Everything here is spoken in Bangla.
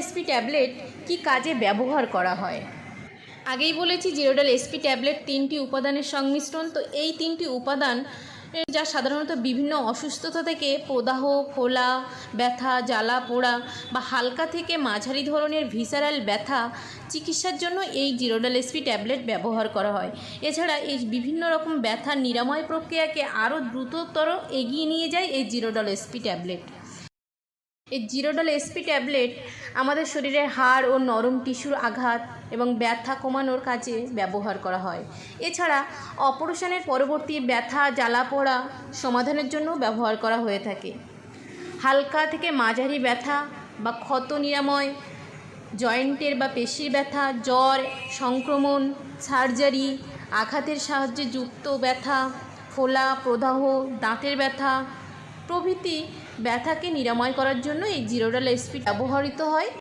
এসপি ট্যাবলেট কি কাজে ব্যবহার করা হয়? আগেই বলেছি জিরোডাল এসপি ট্যাবলেট 3টি উপাদানের সংমিশ্রণ। তো এই 3টি উপাদান যা সাধারণত বিভিন্ন অসুস্থতা থেকে প্রদাহ, ফোলা, ব্যথা, জ্বালা পোড়া বা হালকা থেকে মাঝারি ধরনের ভিসারাল ব্যথা চিকিৎসার জন্য এই জিরোডাল এসপি ট্যাবলেট ব্যবহার করা হয়। এছাড়া এই বিভিন্ন রকম ব্যথার নিরাময় প্রক্রিয়াকে আরও দ্রুততর এগিয়ে নিয়ে যায় এই জিরোডাল এসপি ট্যাবলেট। এই জিরোডাল এসপি ট্যাবলেট আমাদের শরীরের হাড় ও নরম টিস্যুর আঘাত এবং ব্যথা কমানোর কাজে ব্যবহার করা হয়। এছাড়া অপারেশনের পরবর্তী ব্যথা, জ্বালা পোড়া সমাধানের জন্য ব্যবহার করা হয়ে থাকে। হালকা থেকে মাঝারি ব্যথা বা ক্ষত নিরাময়, জয়েন্টের বা পেশির ব্যথা, জ্বর, সংক্রমণ, সার্জারি, আঘাতের সাহায্যে যুক্ত ব্যথা, ফোলা, প্রদাহ, দাঁতের ব্যথা প্রভৃতি ব্যথাকে নিরাময় করার জন্য এই জিরোডাল এসপি ব্যবহৃত হয়।